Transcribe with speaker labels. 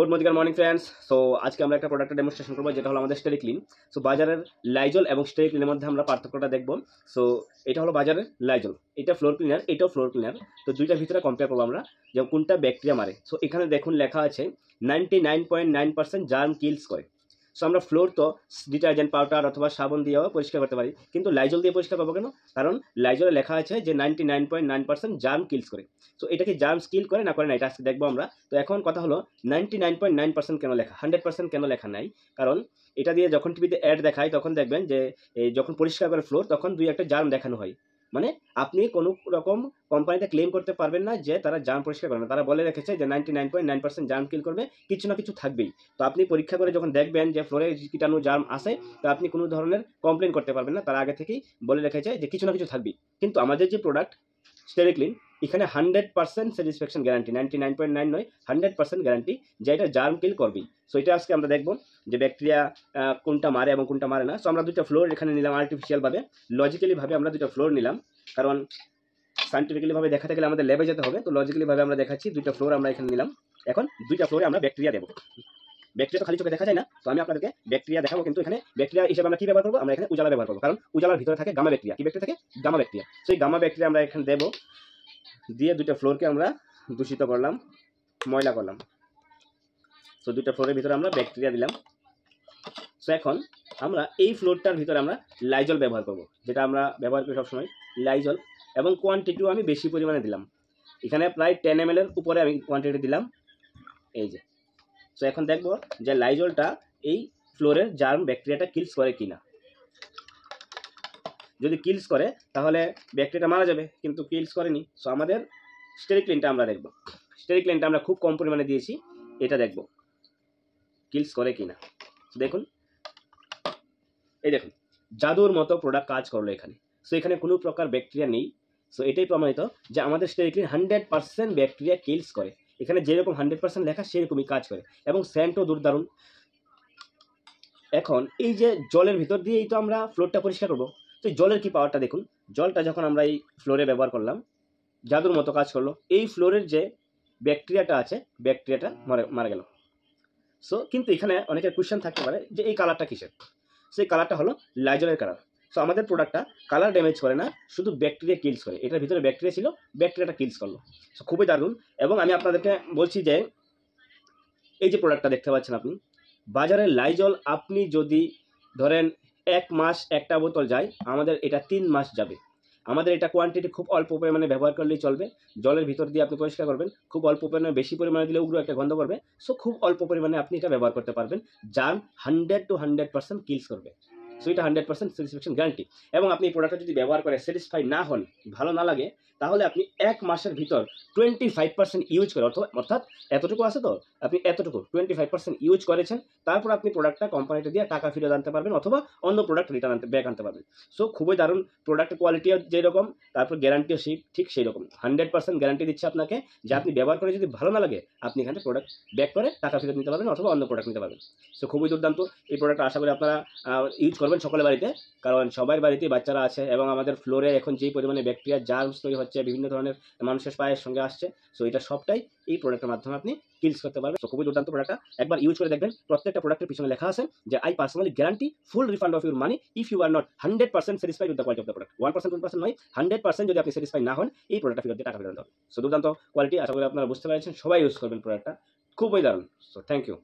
Speaker 1: Good morning friends. So আজকে আমরা একটা প্রোডাক্টের ডেমনস্ট্রেশন করবো, যেটা হলো আমাদের স্টেরিক্লিন। সো বাজারের লাইজল এবং স্টেরিক্লিনের মধ্যে আমরা পার্থক্যটা দেখবো। সো এটা হলো বাজারের লাইজল, এটা ফ্লোর ক্লিনার, এটাও ফ্লোর ক্লিনার। তো দুইটার ভিতরে কম্পেয়ার করবো আমরা যে কোনটা ব্যাকটেরিয়া মারে। সো এখানে দেখুন লেখা আছে 99.9% জার্ম কিলস করে। সো আমরা ফ্লোর তো ডিটারজেন্ট পাউডার অথবা সাবান দিয়েও পরিষ্কার করতে পারি, কিন্তু লাইজল দিয়ে পরিষ্কার করবো কেন? কারণ লাইজলে লেখা আছে যে 99.9% জার্ম কিলস করে। তো এটা কি জার্মস কিল করে না করে না, এটা আজকে দেখবো আমরা। তো এখন কথা হলো 99.9% কেন লেখা, 100% কেন লেখা নাই? কারণ এটা দিয়ে যখন টিভিতে অ্যাড দেখায় তখন দেখবেন যে যখন পরিষ্কার করে ফ্লোর তখন দুই একটা জার্ম দেখানো হয়। মানে আপনি কোনো রকম কোম্পানিতে ক্লেম করতে পারবেন না যে তারা জার্ম পরিষ্কার করবে না। তারা বলে রেখেছে যে 99.9% জার্ম কিল করবে, কিছু না কিছু থাকবেই। তো আপনি পরীক্ষা করে যখন দেখবেন যে ফ্লোরে কীটাণু জার্ম আসে, তো আপনি কোনো ধরনের কমপ্লেন করতে পারবেন না। তারা আগে থেকেই বলে রেখেছে যে কিছু না কিছু থাকবেই। কিন্তু আমাদের যে প্রোডাক্ট স্টেরিক্লিন, এখানে 100% স্যাটিসফ্যাকশন গ্যারান্টি, 99.9 নয়, 100% গ্যারান্টি যে এটা জার্ম কিল করবেই। সো এটা আজকে আমরা দেখবো যে ব্যাকটেরিয়া কোনটা মারে এবং কোনটা মারে না। সো আমরা দুইটা ফ্লোর এখানে নিলাম আর্টিফিশিয়ালভাবে, লজিক্যালিভাবে আমরা দুইটা ফ্লোর নিলাম, কারণ সায়েন্টিফিক্যালিভাবে দেখাতে গেলে আমাদের ল্যাবে যেতে হবে। তো লজিক্যালিভাবে আমরা দেখাচ্ছি, দুইটা ফ্লোর আমরা এখানে নিলাম। এখন দুইটা ফ্লোরে আমরা ব্যাকটেরিয়া দেবো। ব্যাকটেরিয়া তো খালি চোখে দেখা যায় না, তো আমি আপনাদেরকে ব্যাকটেরিয়া দেখাবো। কিন্তু এখানে ব্যাকটেরিয়া হিসেবে আমরা কি ব্যবহার করবো? আমরা এখানে উজালা ব্যবহার করবো, কারণ উজালার ভিতরে থাকে গামা ব্যাকটেরিয়া। কি ব্যাকটেরিয়া থাকে? Gamma bacteria. সেই গামা ব্যাকটেরিয়া আমরা এখানে দেবো, দিয়ে দুইটা ফ্লোরকে আমরা দূষিত করলাম, ময়লা করলাম। সো দুইটা ফ্লোরের ভিতরে আমরা ব্যাকটেরিয়া দিলাম। সো এখন আমরা এই ফ্লোরটার ভিতরে আমরা লাইজল ব্যবহার করব, যেটা আমরা ব্যবহার করি সবসময়, লাইজল। এবং কোয়ান্টিটিও আমি বেশি পরিমাণে দিলাম, এখানে প্রায় 10 ml এর উপরে আমি কোয়ান্টিটি দিলাম, এই যে। সো এখন দেখবো যে লাইজলটা এই ফ্লোরের জার্ম ব্যাকটেরিয়াটা কিলস করে কিনা। যদি কিলস করে তাহলে ব্যাকটেরিয়াটা মারা যাবে, কিন্তু কিলস করেনি। সো আমাদের স্টেরিক্লিনটা আমরা দেখব। স্টেরিক্লিনটা আমরা খুব কম পরিমাণে দিয়েছি, এটা দেখব কিলস করে কিনা। দেখুন, এই দেখুন, জাদুর মতো প্রোডাক্ট কাজ করলো এখানে। সো এখানে কোনো প্রকার ব্যাকটেরিয়া নেই। সো এটাই প্রমাণিত যে আমাদের স্টেরিক্লিন 100% ব্যাকটেরিয়া কিলস করে। এখানে যেরকম 100% লেখা সেরকমই কাজ করে, এবং সেন্টও দুর্দারুণ। এখন এই যে জলের ভিতর দিয়েই তো আমরা ফ্লোরটা পরিষ্কার করবো, তো জলের কি পাওয়ারটা দেখুন। জলটা যখন আমরা এই ফ্লোরে ব্যবহার করলাম, জাদুর মতো কাজ করলো। এই ফ্লোরের যে ব্যাকটেরিয়াটা আছে, ব্যাকটেরিয়াটা মারা গেল। সো কিন্তু এখানে অনেকের কোয়েশ্চেন থাকতে পারে যে এই কালারটা কিসের? সেই কালারটা হলো লাইজলের কালার। সো আমাদের প্রোডাক্টটা কালার ড্যামেজ করে না, শুধু ব্যাকটেরিয়া কিলস করে। এটার ভিতরে ব্যাকটেরিয়া ছিল, ব্যাকটেরিয়াটা কিলস করলো। সো খুবই দারুণ। এবং আমি আপনাদেরকে বলছি যে এই যে প্রোডাক্টটা দেখতে পাচ্ছেন আপনি, বাজারের লাইজল আপনি যদি ধরেন 1 মাস একটা বোতল যায়, আমাদের এটা 3 মাস যাবে। আমাদের এটা কোয়ান্টিটি খুব অল্প পরিমাণে ব্যবহার করলেই চলবে। জলের ভিতর দিয়ে আপনি পরিষ্কার করবেন, খুব অল্প পরিমাণে, বেশি পরিমাণে দিলে উগ্র একটা গন্ধ করবে। সো খুব অল্প পরিমাণে আপনি এটা ব্যবহার করতে পারবেন, জার্ম 100 to 100% কিলস করবে। সো এটা 100% স্যাটিসফ্যাকশন গ্যারান্টি। এবং আপনি এই প্রোডাক্টটা যদি ব্যবহার করে স্যাটিসফাই না হন, ভালো না লাগে, তাহলে আপনি 1 মাসের ভিতর 25% ইউজ করে, অর্থাৎ এতটুকু আছে তো, আপনি এতটুকু 25% ইউজ করেছেন, তারপর আপনি প্রোডাক্টটা কোম্পানিতে দিয়ে টাকা ফেরত আনতে পারবেন, অথবা অন্য প্রোডাক্ট রিটার্ন ব্যাক আনতে পারবেন। সো খুবই দারুণ। প্রোডাক্টের কোয়ালিটিও যেরকম, তারপর গ্যারান্টিও ঠিক সেই রকম। 100% গ্যারান্টি দিচ্ছে আপনাকে, যে আপনি ব্যবহার করে যদি ভালো না লাগে, আপনি এখানে প্রোডাক্ট ব্যাক করে টাকা ফেরত নিতে পারবেন, অথবা অন্য প্রোডাক্ট নিতে পারবেন। সো খুবই দুর্দান্ত এই প্রোডাক্ট। আশা করি আপনারা ইউজ করবেন সকলের বাড়িতে, কারণ সবার বাড়িতেই বাচ্চারা আছে, এবং আমাদের ফ্লোরে এখন যেই পরিমাণে ব্যাকটেরিয়া জার্মস তৈরি হচ্ছে, বিভিন্ন ধরনের মানুষের পায়ের সঙ্গে আসছে। সো এটা সবটাই এই প্রোডাক্টের মাধ্যমে আপনি কিলস করতে পারবেন। তো খুবই দুর্দান্ত প্রোডাক্টটা, একবার ইউজ করে দেখবেন। প্রত্যেকটা প্রোডাক্টের পিছনে লেখা আছে যে I personally guarantee full refund of your money if you are not 100% satisfied with the quality of the product. 1% 2% নয়, 100% যদি আপনি স্যাটিসফাই না হন, এই প্রোডাক্টটা ফেরত দিয়ে টাকা ফেরত হবে। সো দুর্দান্ত কোয়ালিটি, আশা করি আপনারা বুঝতে পেরেছেন। সবাই ইউজ করবেন প্রোডাক্টটা, খুবই দারুণ। So thank you.